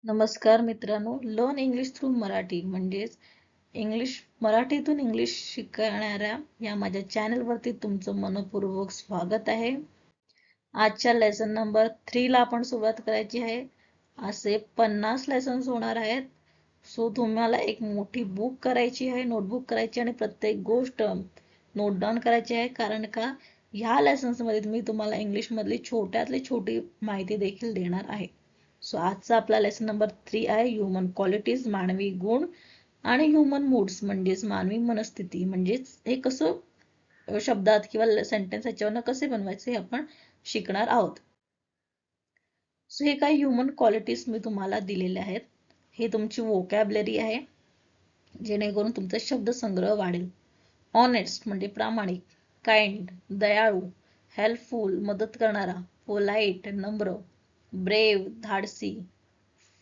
नमस्कार मित्रांनो, learn English through Marathi म्हणजेच मराठीतून इंग्लिश शिकणाऱ्या या माझ्या चॅनलवरती तुमचं मनपूर्वक स्वागत आहे. आजच्या लेसन नंबर 3 ला आपण सुरुवात करायची आहे. असे 50 लेसन्स होणार आहेत. सो तुम्हाला एक मोठी बुक करायची आहे, नोटबुक करायची आणि प्रत्येक गोष्ट नोट डाऊन करायची आहे. कारण का ह्या लेसन्स मध्ये मी तुम्हाला इंग्लिश मधली छोट्यातली छोटी माहिती देखील देणार आहे. सो आजचा आपला लेसन नंबर 3 आहे ह्युमन क्वालिटीज, मानवी गुण आणि ह्युमन मूड्स म्हणजेच मानवी मनस्थिती. म्हणजेच हे कसं शब्दात किंवा सेंटेन्स याच्यावरनं कसे बनवायचे हे आपण शिकणार आहोत. सो हे काही ह्युमन क्वालिटीज मी तुम्हाला दिलेले आहेत. हे तुमची वोकॅबलरी आहे, जेणेकरून तुमचा शब्दसंग्रह वाढेल. ऑनेस्ट म्हणजे प्रामाणिक, काइंड दयाळू, हेल्पफुल मदत करणारा, पोलाइट नम्र, ब्रेव धाडसी,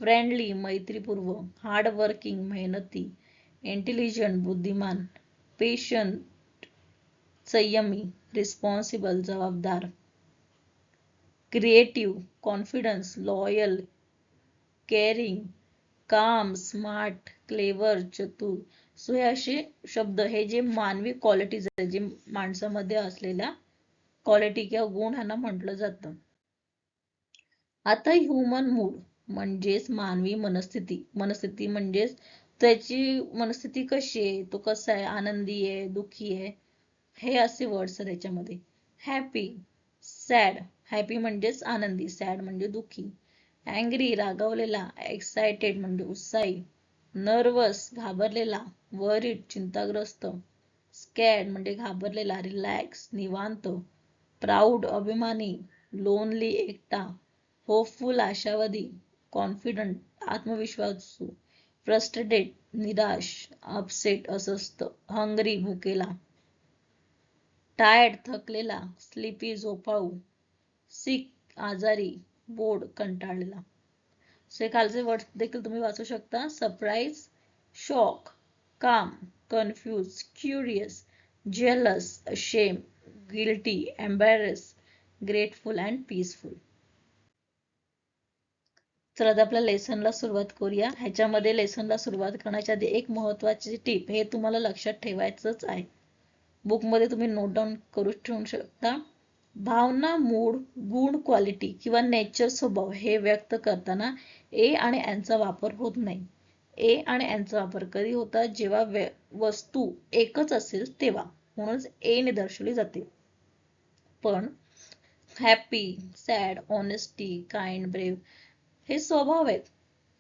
फ्रेंडली मैत्रीपूर्व, हार्ड वर्किंग मेहनती, इंटेलिजंट बुद्धिमान, पेशंट संयमी, रिस्पॉन्सिबल जबाबदार, क्रिएटिव्ह कॉन्फिडन्स, लॉयल, केअरिंग, काम, स्मार्ट, क्लेवर, चतुर. सो हे असे शब्द, हे जे मानवी क्वालिटीज आहेत, जे माणसामध्ये असलेल्या क्वालिटी किंवा गुण ह्यांना म्हटलं जातं. आता ह्युमन मूड म्हणजेच मानवी मनस्थिती. मनस्थिती म्हणजेच त्याची मनस्थिती कशी आहे, तो कसा आहे, आनंदी आहे, दुःखी आहे, हे असे वर्ड्स आहेत याच्यामध्ये. हॅपी, सॅड, हॅपी म्हणजेच आनंदी, सॅड म्हणजे दुःखी, अँग्री रागावलेला, एक्साइटेड म्हणजे उत्साही, नर्वस घाबरलेला, वरीड चिंताग्रस्त, स्कॅड म्हणजे घाबरलेला, रिलॅक्स निवांत, प्राऊड अभिमानी, लोनली एकटा, होपफुल आशावादी, कॉन्फिडंट आत्मविश्वासू, फ्रस्ट्रेटेड निराश, अपसेट अस्वस्थ, हंग्री भुकेला, टायर्ड थकलेला, स्लीपी झोपाळू, सिक आजारी, बोर्ड कंटाळलेला. सो खालचे वर्ड देखील तुम्ही वाचू शकता. सरप्राईज, शॉक, काम, कन्फ्यूज, क्युरियस, जेलस, शेम, guilty, embarrass, grateful and peaceful. चला आता आपल्या लेसनला सुरुवात करूया. ह्याच्यामध्ये लेसनला सुरुवात करण्याच्या आधी एक महत्त्वाची टिप, हे तुम्हाला लक्षात ठेवायचंच आहे. बुकमध्ये तुम्ही नोट डाऊन करू ठेवू शकता. भावना, मूड, गुण, क्वालिटी किंवा नेचर स्वभाव हे व्यक्त करताना ए आणि एनचा वापर होत नाही. ए आणि एनचा वापर कधी होता, जेव्हा वस्तू एकच असेल तेव्हा, म्हणूनच ए ने दर्शवली जाते. पण happy, sad, honesty, kind, brave हे स्वभाव आहेत,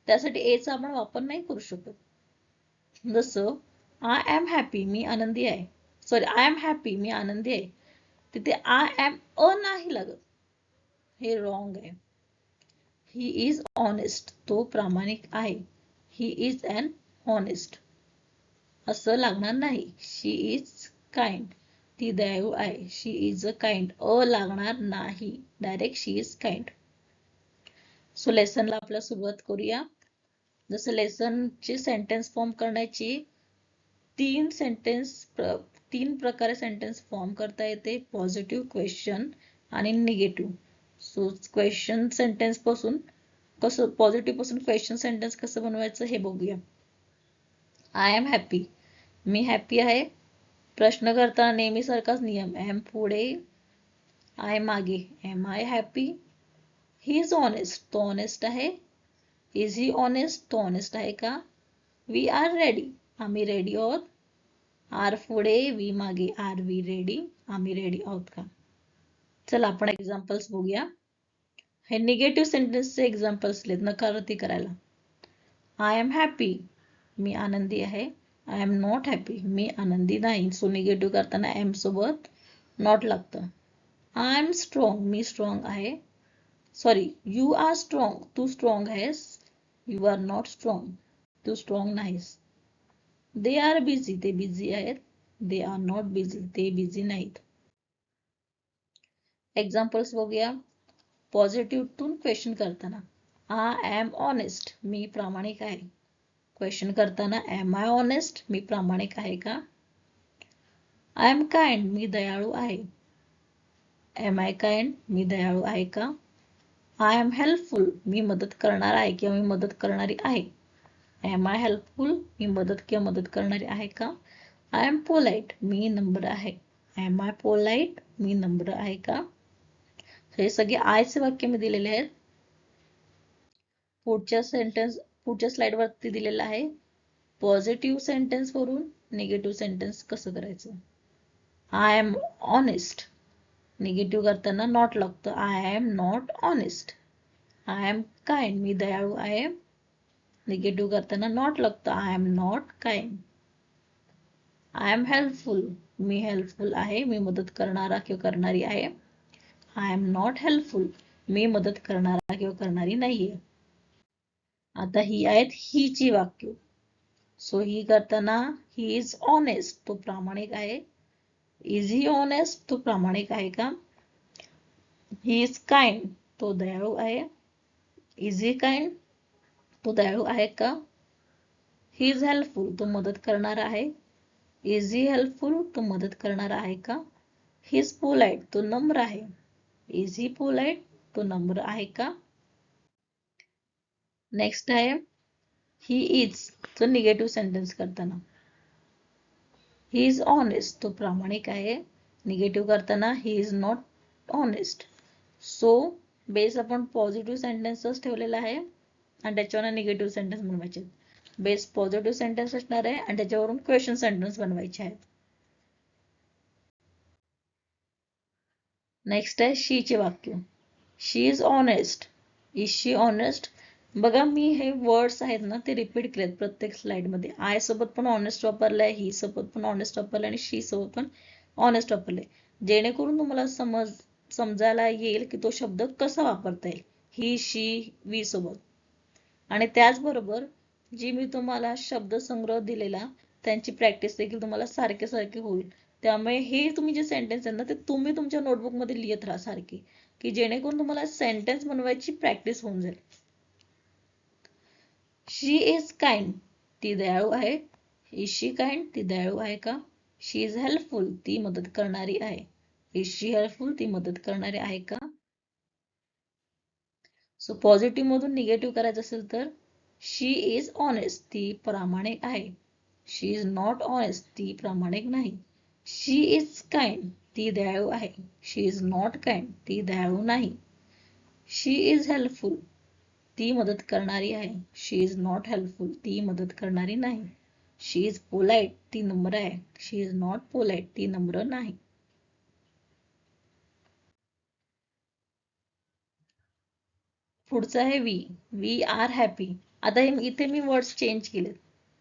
त्यासाठी एचा आपण वापर नाही करू शकत. जसं आय एम हॅपी, मी आनंदी आहे, सॉरी आय एम हॅपी मी आनंदी आहे, तिथे आय एम नाही लागत, हे रॉंग आहे. ही इज ऑनेस्ट, तो प्रामाणिक आहे. ही इज अन ऑनेस्ट असं लागणार नाही. शी इज काइंड, ती दयाळू आहे. शी इज अ काइंड, लागणार नाही, direct she is kind. So लेसनला आपल्याला सुरुवात करूया. जसं लेसनची सेंटेन्स फॉर्म करण्याची तीन प्रकारे सेंटेन्स फॉर्म करता येते. पॉझिटिव्ह, क्वेश्चन आणि निगेटिव्ह. सो क्वेश्चन सेंटेन्स पासून क्वेश्चन सेंटेन्स कसं बनवायचं हे बघूया. I am happy, me happy आहे. प्रश्न करताना नेहमी सारखाच नियम, एम पुढे, आय मागे. Am I happy? He is honest, तो ऑनेस्ट आहे. इज ही ऑनेस्ट, तो ऑनेस्ट आहे का? वी आर रेडी, आम्ही रेडी आहोत. आर पुढे, वी मागे. आर वी रेडी, आम्ही रेडी आहोत का? चला आपण एक्झाम्पल्स बघूया. हे निगेटिव्ह सेंटेन्सचे एक्झाम्पल्स आहेत नकारार्थी करायला. आय एम हॅपी, मी आनंदी आहे. आय एम नॉट हॅपी, मी आनंदी नाही. सो निगेटिव्ह करताना एम सोबत नॉट लागतं. आय एम स्ट्रॉंग, मी स्ट्रॉंग आहे. सॉरी, यू आर स्ट्रॉंग, तू स्ट्रॉंग आहेस. यू आर नॉट स्ट्रॉंग, तू स्ट्रॉंग नाहीस. दे आर बिझी, ते बिझी आहेत. दे आर नॉट बिझी, ते बिझी नाहीत. एक्झाम्पल्स बघूया. पॉझिटिव्हतून क्वेश्चन करताना आय एम ऑनेस्ट, मी प्रामाणिक आहे. क्वेश्चन करताना एम आय ऑनेस्ट, मी प्रामाणिक आहे का? आय एम काइंड, मी दयाळू आहे. एम आय काइंड, मी दयाळू आहे का? आय एम हेल्पफुल, मी मदत करणार आहे किंवा मी मदत करणारी आहे. एम आय हेल्पफुल, मी मदत किंवा मदत करणारी आहे का? आय एम पोलाइट, मी नम्र आहे. एम आय पोलाइट, मी नम्र आहे का? हे सगळे आयचे वाक्य मी दिलेले आहेत. पुढच्या स्लाइड वरती दिलेलं आहे पॉझिटिव्ह सेंटेन्स वरून निगेटिव्ह सेंटेन्स कसं करायचं. आय एम ऑनेस्ट, निगेटिव्ह करताना नॉट लागतं. I am not honest. I am kind, मी दयाळू आहे. निगेटिव्ह करताना नॉट लागतं. I am not kind. I am helpful, मी हेल्पफुल आहे, मी मदत करणारा किंवा करणारी आहे. आय एम नॉट हेल्पफुल, मी मदत करणारा किंवा करणारी नाहीये. आता ही आहेत हीची वाक्य. सो ही करताना ही इज ऑनेस्ट, तो प्रामाणिक आहे. इज ही ऑनेस्ट, तो प्रामाणिक आहे का? ही इज काइंड, तो दयाळू आहे. इज ही काइंड, तो दयाळू आहे का? ही इज हेल्पफुल, तो मदत करणारा आहे. इज ही हेल्पफुल, तो मदत करणारा आहे का? ही इज पोलाइट, तो नम्र आहे. इज ही पोलाइट, तो नम्र आहे का? नेक्स्ट आहे ही इज, तो निगेटिव्ह सेंटेन्स करताना. ही इज ऑनेस्ट, तो प्रामाणिक आहे. निगेटिव्ह करताना he is not honest. So base आपण पॉझिटिव्ह सेंटेन्सच ठेवलेला आहे आणि त्याच्यावर निगेटिव्ह सेंटेन्स बनवायचे. बेस पॉझिटिव्ह सेंटेन्स असणार आहे आणि त्याच्यावरून क्वेश्चन सेंटेन्स बनवायचे आहेत. नेक्स्ट आहे शीचे वाक्य. She is honest. Is she honest. बघा मी हे वर्ड्स आहेत ना ते रिपीट केलेत प्रत्येक स्लाइड मध्ये. आय सोबत पण ऑनेस्ट वापरलाय, ही सोबत पण ऑनेस्ट वापरलाय आणि शी सोबत पण ऑनेस्ट वापरले, जेणेकरून तुम्हाला समजायला येईल की तो शब्द कसा वापरता येईल ही, शी, वी सोबत. आणि त्याचबरोबर जी मी तुम्हाला शब्दसंग्रह दिलेला त्यांची प्रॅक्टिस देखील तुम्हाला सारखे सारखे होईल. त्यामुळे हे तुम्ही जे सेंटेन्स आहेत ना ते तुम्ही तुमच्या नोटबुक मध्ये लिहित राहा सारखे, की जेणेकरून तुम्हाला सेंटेन्स बनवायची प्रॅक्टिस होऊन जाईल. शी इज काइंड, ती दयाळू आहे. इज शी काइंड, ती दयाळू आहे का? शी इज हेल्पफुल, ती मदत करणारी आहे. इज शी हेल्पफुल, ती मदत करणारी आहे का? सो पॉझिटिव्ह मधून निगेटिव्ह करायचं असेल तर शी इज ऑनेस्ट, ती प्रामाणिक आहे. शी इज नॉट ऑनेस्ट, ती प्रामाणिक नाही. शी इज काइंड, ती दयाळू आहे. शी इज नॉट काइंड, ती दयाळू नाही. शी इज हेल्पफुल, ती मदत करणारी आहे. शी इज नॉट हेल्पफुल, ती मदत करणारी नाही. शी इज पोलाइट, ती नम्र आहे. शी इज नॉट पोलाइट, ती नम्र नाही. पुढचं आहे वी. We are happy. आता इथे मी वर्ड्स चेंज केले.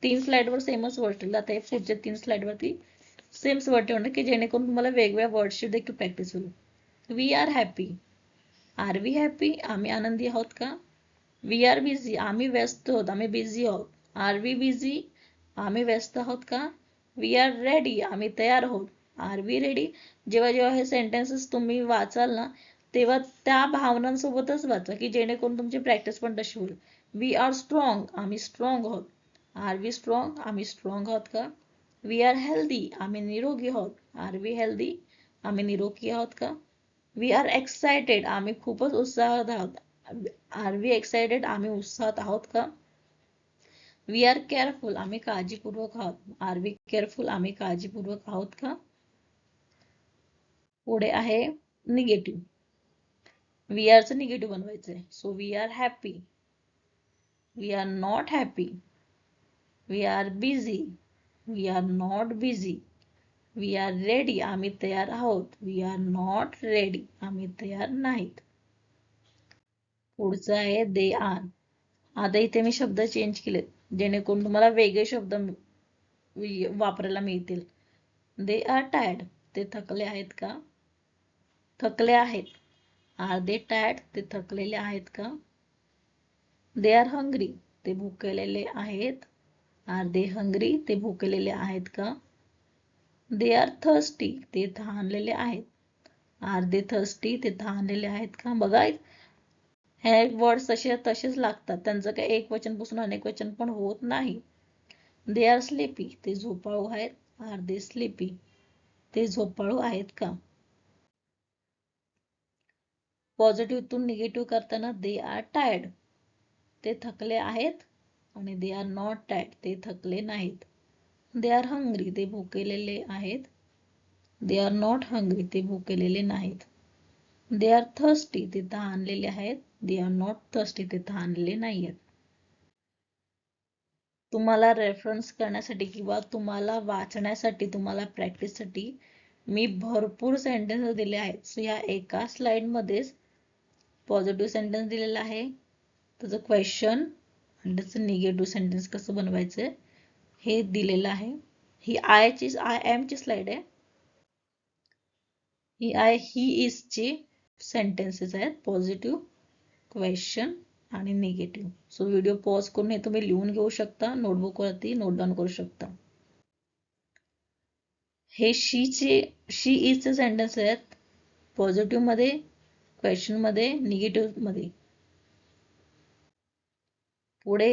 3 स्लाइडवर सेमच वर्ड ठेवले. आता हे पुढच्या 3 स्लाइडवरती सेम्स वर्ड ठेवणार की जेणेकरून तुम्हाला वेगवेगळ्या वर्ड्सची देखील प्रॅक्टिस होईल. We are happy. Are we happy, आम्ही आनंदी आहोत का? वी आर बिझी, आम्ही व्यस्त आहोत, आम्ही बिझी आहोत. आर वी बिझी, आम्ही व्यस्त आहोत का? वी आर रेडी, आम्ही तयार आहोत. Are we ready. जेव्हा जेव्हा हे सेंटेन्सेस तुम्ही वाचाल ना तेव्हा त्या भावनांसोबतच वाचा की जेणेकरून तुमची प्रॅक्टिस पण तशी होईल. वी आर स्ट्रॉंग, आम्ही स्ट्रॉंग आहोत. आर वी स्ट्रॉंग, आम्ही स्ट्रॉंग आहोत का? वी आर हेल्दी, आम्ही निरोगी आहोत. आर वी हेल्दी, आम्ही निरोगी आहोत का? वी आर एक्सायटेड, आम्ही खूपच उत्साहात आहोत. आर वी एक्सायटेड, आम्ही उत्साहात आहोत का? वी आर केअरफुल, आम्ही काळजीपूर्वक आहोत. आर वी केअरफुल, आम्ही काळजीपूर्वक आहोत का? पुढे आहे निगेटिव्ह. वी आरचं निगेटिव्ह बनवायचंय. So we are happy. We are not happy. We are busy. We are not busy. We are ready, आम्ही तयार आहोत. वी आर नॉट रेडी, आम्ही तयार नाहीत. पुढचं आहे दे आर. आता इथे मी शब्द चेंज केलेत जेणेकरून तुम्हाला वेगळे शब्द वापरायला मिळतील. दे आर टायर्ड, ते थकले आहेत का? थकले आहेत. आर दे टायर्ड, ते थकलेले आहेत का? दे आर हंग्री, ते भुकेलेले आहेत. आर दे हंग्री, ते भुकेलेले आहेत का? दे आर थर्स्टी, ते तहानलेले आहेत. आर दे थर्स्टी, ते तहानलेले आहेत का? बघा हे वर्ड्स तसेच लागतात, त्यांचं काही एक वचन पासून अनेक वचन पण होत नाही. दे आर स्लीपी, ते झोपाळू आहेत. आर दे स्लीपी, ते झोपाळू आहेत का? पॉझिटिव्हतून निगेटिव्ह करताना दे आर टायर्ड, ते थकले आहेत, आणि दे आर नॉट टायर्ड, ते थकले नाहीत. दे आर हंग्री, ते भुकेलेले आहेत. दे आर नॉट हंग्री, ते भुकेलेले नाहीत. दे आर थर्स्टी, ते तहानलेले आहेत. दे आर नॉट थर्स्टी, ते तहानलेले नाहीत. तुम्हाला रेफरन्स करण्यासाठी किंवा तुम्हाला वाचण्यासाठी, तुम्हाला प्रॅक्टिससाठी मी भरपूर सेंटेन्स दिले आहेत. सो या एका स्लाइडमध्येच पॉझिटिव्ह सेंटेन्स दिलेला आहे, त्याचं क्वेश्चन आणि त्याचं निगेटिव्ह सेंटेन्स कसं बनवायचं हे दिलेलं आहे. ही आय एम ची स्लाइड आहे. ही इज ची सेंटेन्सेस आहेत, पॉझिटिव्ह, क्वेश्चन आणि निगेटिव्ह. सो व्हिडिओ पॉज करून हे तुम्ही लिहून घेऊ शकता, नोटबुक वरती नोट डाऊन करू शकता. हे शी इज चे सेंटेन्स आहेत, पॉझिटिव्ह मध्ये, क्वेश्चन मध्ये, निगेटिव्ह मध्ये. पुढे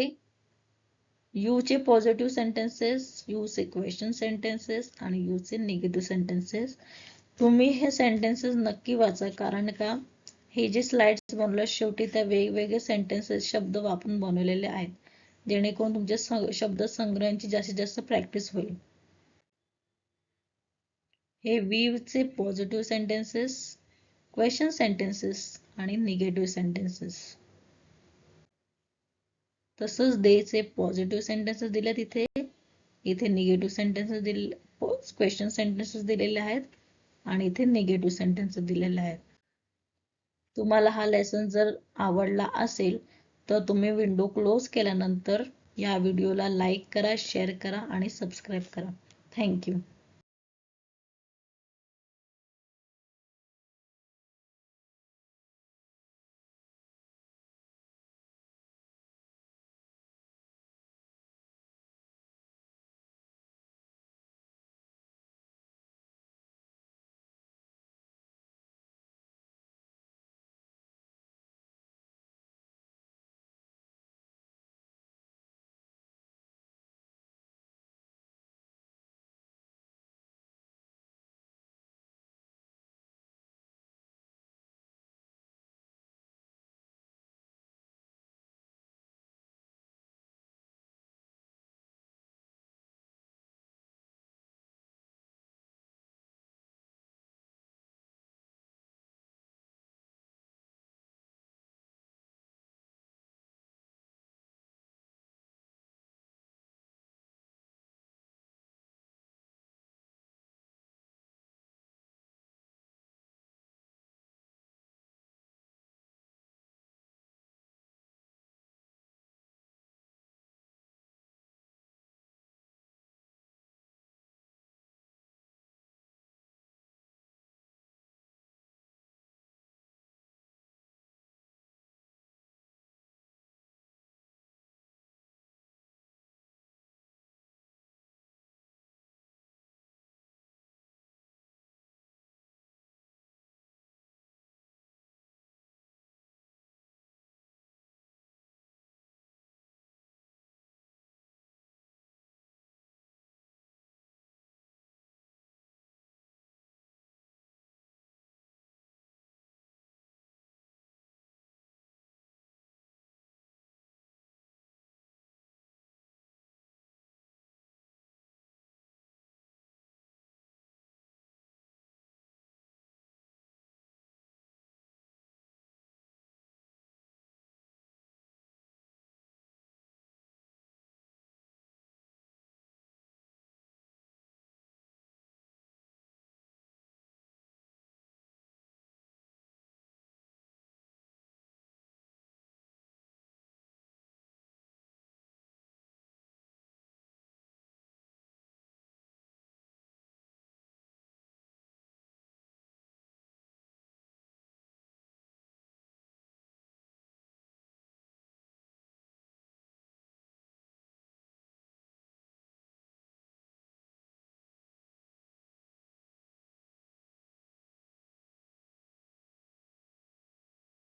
यू चे पॉझिटिव्ह सेंटेन्सेस, यू चे क्वेश्चन सेंटेन्सेस आणि यू चे निगेटिव्ह सेंटेन्सेस. तुम्ही हे सेंटेन्सेस नक्की वाचा, कारण का हे जे स्लाइड्स बनवले शेवटी त्या वेगवेगळे सेंटेन्सेस शब्द वापरून बनवलेले आहेत, जेणेकरून तुमच्या शब्द संग्रहाची जास्तीत जास्त प्रॅक्टिस होईल. हे वी चे पॉझिटिव्ह सेंटेन्सेस, क्वेश्चन सेंटेन्सेस आणि निगेटिव्ह सेंटेन्सेस. तसंच दे चे पॉझिटिव्ह सेंटेन्सेस दिलेत इथे निगेटिव्ह सेंटेन्सेस दिले, क्वेश्चन सेंटेन्सेस दिलेले आहेत आणि इथे निगेटिव्ह सेंटेन्सेस दिलेले आहेत. तुम्हाला हा लेसन जर आवडला असेल तर तुम्ही विंडो क्लोज केल्यानंतर या व्हिडिओला लाईक करा, शेअर करा आणि सबस्क्राईब करा. थँक्यू.